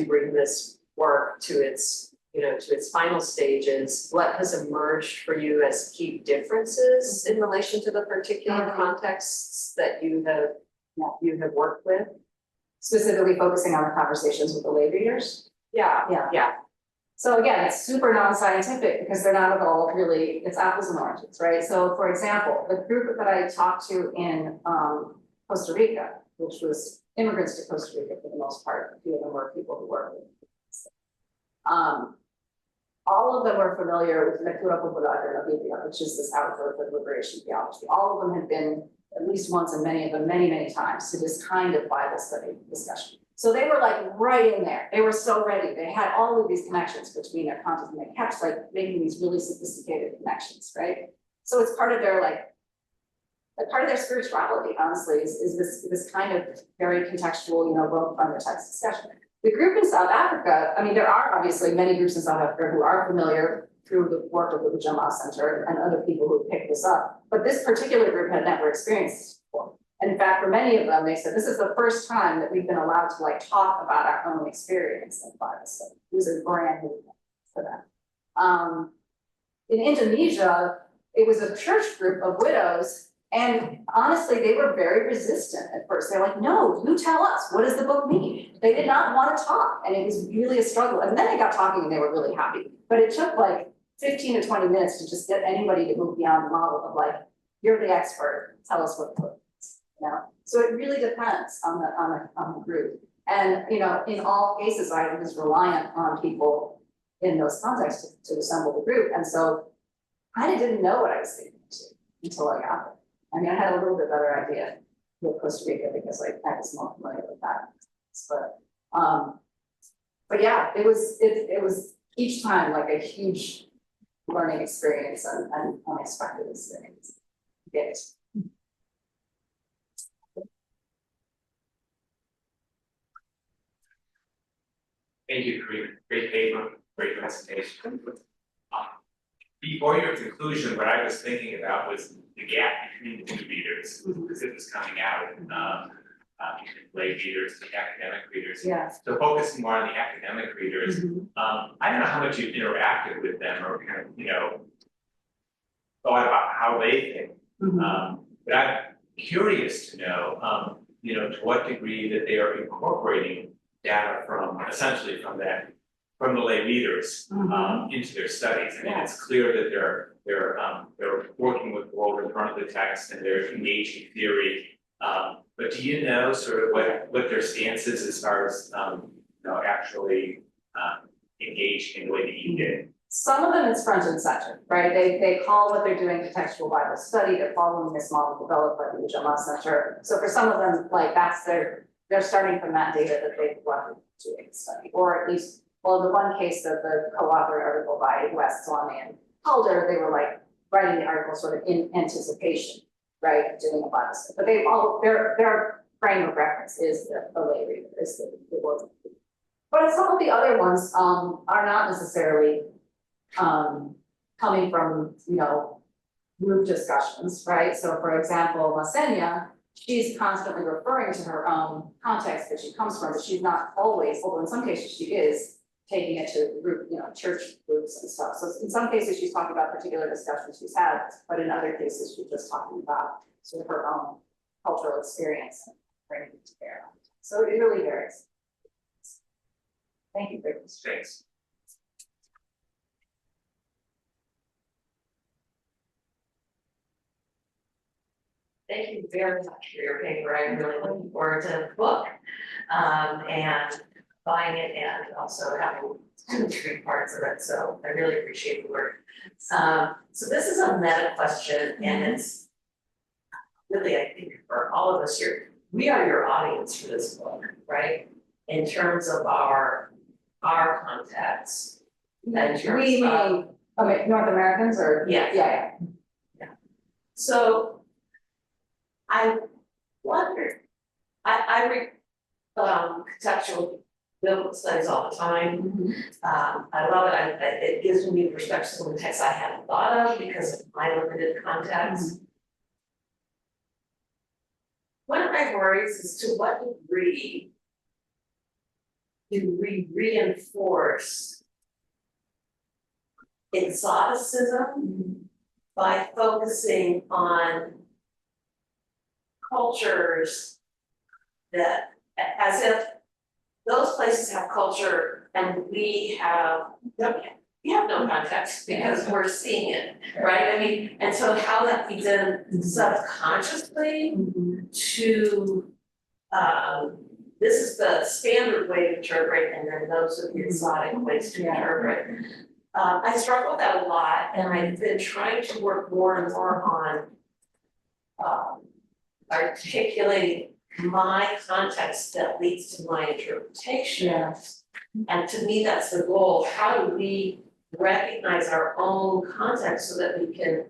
bring this work to its final stages, what has emerged for you as key differences in relation to the particular contexts that you have worked with? Specifically focusing on the conversations with the lay readers. Yeah. So again, it's super non-scientific because they're not at all really, it's apples and oranges, right? So for example, the group that I talked to in Costa Rica, which was immigrants to Costa Rica for the most part, a few of them were people who work with. All of them were familiar with Lectura Popular de la Biblia, which is this outgrowth of liberation theology. All of them had been at least once, and many of them many, many times, to this kind of Bible study discussion. So they were like right in there. They were so ready. They had all of these connections between their content, and they kept like making these really sophisticated connections, right? So it's part of their part of their spirituality, honestly, is this kind of very contextual, both from the text discussion. The group in South Africa, I mean, there are obviously many groups in South Africa who are familiar through the work of the Jamal Center and other people who picked this up, but this particular group had never experienced this before. And in fact, for many of them, they said, this is the first time that we've been allowed to talk about our own experience in Bible study. It was a brand new thing for them. In Indonesia, it was a church group of widows, and honestly, they were very resistant at first. They're like, no, you tell us, what does the book mean? They did not want to talk, and it was really a struggle. And then they got talking and they were really happy. But it took 15 to 20 minutes to just get anybody to move beyond the model of you're the expert, tell us what the book is. So it really depends on the group. And in all cases, I was reliant on people in those contexts to assemble the group. And so I didn't know what I was thinking until I got there. I mean, I had a little bit better idea with Costa Rica because I was more familiar with that. But yeah, it was each time a huge learning experience and unexpected experience. Yes. Thank you, Karina. Great paper, great presentation. Before your conclusion, what I was thinking about was the gap between the two readers, because it was coming out, between lay readers and academic readers. Yes. So focusing more on the academic readers, I don't know how much you've interacted with them or kind of, thought about how they think. But I'm curious to know, to what degree that they are incorporating data essentially from the lay readers into their studies. I mean, it's clear that they're working with the world in front of the text and they're engaging theory. But do you know sort of what their stance is as far as actually engaging in the way that you did? Some of them it's front and center, right? They call what they're doing contextual Bible study. They're following this model developed by the Jamal Center. So for some of them, they're starting from that data that they've collected doing the study, or at least, well, in the one case of the co-authored article by West, Salami, and Calder, they were writing the article sort of in anticipation, right, doing a Bible study. But their frame of reference is the lay reader, is the world. But some of the other ones are not necessarily coming from, group discussions, right? So for example, Masenia, she's constantly referring to her own context that she comes from, but she's not always, although in some cases she is taking it to group, church groups and stuff. So in some cases she's talking about particular discussions she's had, but in other cases she's just talking about sort of her own cultural experience and bringing it to bear. So it really varies. Thank you, Chris. Thanks. Thank you very much for your paper. I'm really looking forward to the book. And buying it and also having 2 or 3 parts of it. So I really appreciate the work. So this is a meta question and it's really, I think, for all of us here, we are your audience for this book, right? In terms of our context. And We mean, okay, North Americans or? Yeah. Yeah. So I wonder, I read contextual biblical studies all the time. I love it. It gives me perspectives on the text I hadn't thought of because of my limited context. One of my worries is to what degree do we reinforce exoticism by focusing on cultures that, as if those places have culture and we have no context because we're seeing it, right? I mean, and so how that feeds in subconsciously to, this is the standard way to interpret, and then those are the exotic ways to interpret. I struggle with that a lot, and I've been trying to work more and more on articulating my context that leads to my interpretation. Yes. And to me, that's the goal. How do we recognize our own context so that we can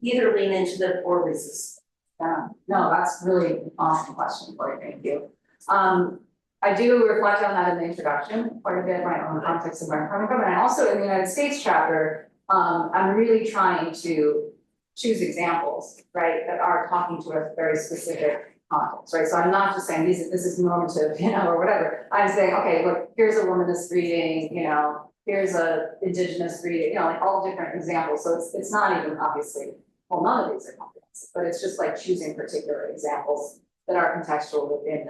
either lean into them or resist? Yeah, no, that's really an awesome question for you, thank you. I do reflect on that in the introduction, quite a bit, my own context of where I'm coming from, and also in the United States chapter, I'm really trying to choose examples, right, that are talking to a very specific context, right? So I'm not just saying this is normative, or whatever. I'm saying, okay, look, here's a womanist reading, here's a indigenous reading, like all different examples. So it's not even obviously, well, none of these are comprehensive, but it's just like choosing particular examples that are contextual within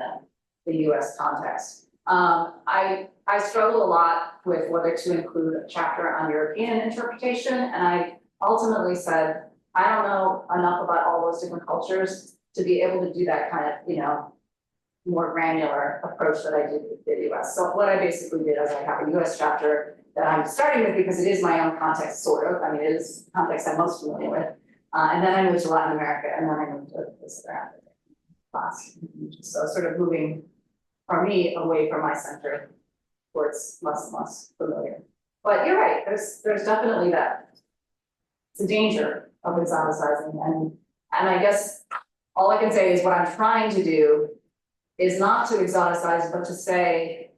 the US context. I struggle a lot with whether to include a chapter on European interpretation, and I ultimately said, I don't know enough about all those different cultures to be able to do that kind of, more granular approach that I did with the US. So what I basically did is I have a US chapter that I'm starting with because it is my own context, sort of. I mean, it is the context I'm most familiar with. And then I moved to Latin America, and then I moved to this African class. So sort of moving, for me, away from my center towards less and less familiar. But you're right, there's definitely that. It's a danger of exoticizing, and I guess all I can say is what I'm trying to do is not to exoticize, but to say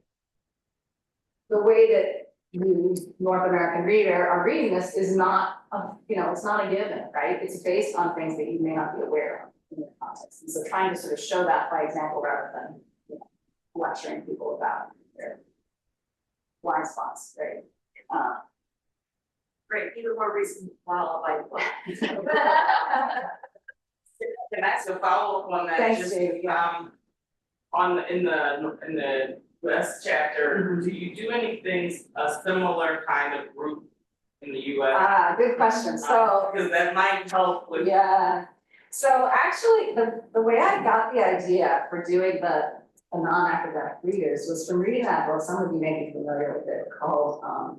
the way that you, North American reader, are reading this is not, it's not a given, right? It's based on things that you may not be aware of in your context. And so trying to sort of show that by example rather than, lecturing people about their blind spots, right? Great, even more reason to follow by the book. Can I ask a follow-up on that? Thanks, Just, Dave, yeah. in the US chapter, do you do anything, a similar kind of group in the US? Good question, so. Because that might help with. Yeah, so actually, the way I got the idea for doing the non-academic readers was from reading that book. Some of you may be familiar with it, called, I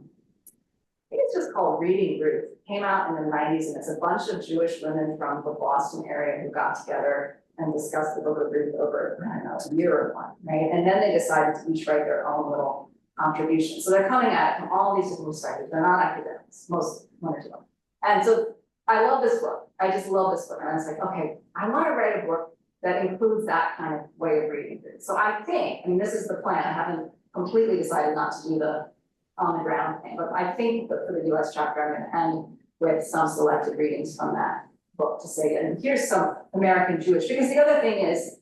think it's just called Reading Ruth. It came out in the 90s, and it's a bunch of Jewish women from the Boston area who got together and discussed the book of Ruth over, I don't know, a year or one, right? And then they decided to each write their own little contribution. So they're coming at it from all these different perspectives. They're not academics, most one or two of them. And so I love this book. I just love this book. And I was like, okay, I want to write a book that includes that kind of way of reading it. So I mean, this is the plan. I haven't completely decided not to do the on the ground thing, but I think that for the US chapter, I'm going to end with some selected readings from that book to say, and here's some American Jewish, because the other thing is,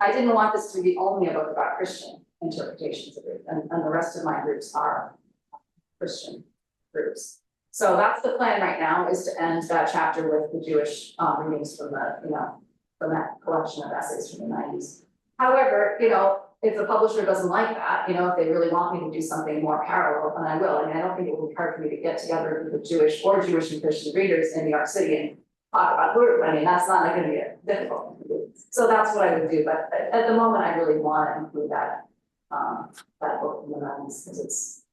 I didn't want this to be only a book about Christian interpretations of it, and the rest of my groups are Christian groups. So that's the plan right now, is to end that chapter with the Jewish readings from the, from that collection of essays from the 90s. However, if the publisher doesn't like that, if they really want me to do something more parallel, then I will. I mean, I don't think it will be hard for me to get together with Jewish and Christian readers in New York City and talk about Ruth, I mean, that's not gonna be difficult to do. So that's what I would do, but at the moment, I really want to include that book in the mountains, because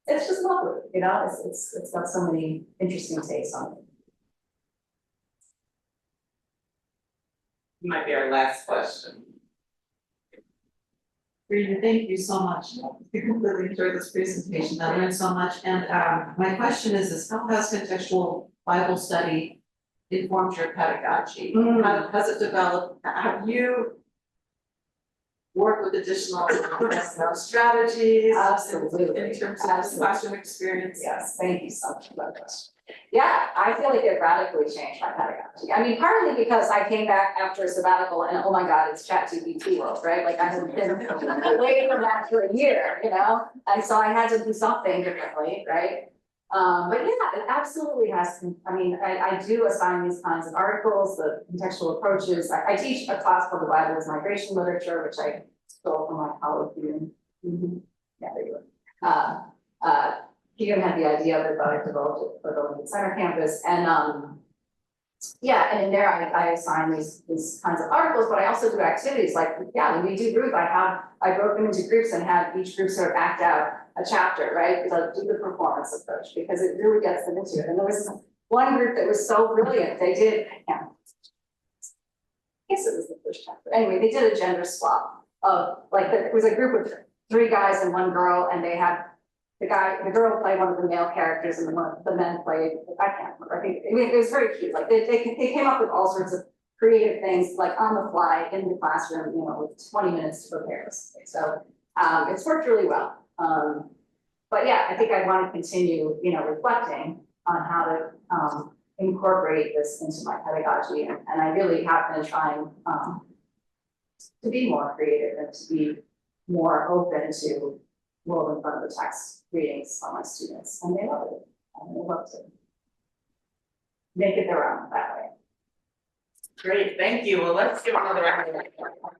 it's just lovely, you know, it's got so many interesting takes on it. Might be our last question. Karina, thank you so much. I completely enjoyed this presentation. I learned so much. And my question is how has contextual Bible study informed your pedagogy? How has it developed? Have you worked with additional strategies? Absolutely. In terms of classroom experience? Yes, thank you so much for that question. Yeah, I feel like it radically changed my pedagogy. I mean, partly because I came back after a sabbatical and oh my God, it's ChatGPT world, right? Like I had been away from that for a year, you know? And so I had to do something differently, right? But yeah, it absolutely has, I mean, I do assign these kinds of articles, the contextual approaches. I teach a class called the Bible as Migration Literature, which I stole from my colleague here. Yeah, there you go. Hogan had the idea of it, but I developed it for the Lincoln Center campus. And yeah, and in there I assign these kinds of articles, but I also do activities like, yeah, when we do Ruth, I broke them into groups and had each group sort of act out a chapter, right? Because I do the performance approach because it really gets them into it. And there was one group that was so brilliant. They did, I guess it was the first chapter. Anyway, they did a gender swap of like, it was a group of 3 guys and 1 girl, and they had the girl played one of the male characters and the men played, I can't remember, I think, I mean, it was very cute. Like they came up with all sorts of creative things like on the fly in the classroom, you know, with 20 minutes to prepare something. So it's worked really well. But yeah, I think I want to continue, you know, reflecting on how to incorporate this into my pedagogy. And I really have been trying to be more creative and to be more open to roll in front of the text readings on my students. And they love it. And they love to make it their own that way. Great, thank you. Well, let's give another round of applause.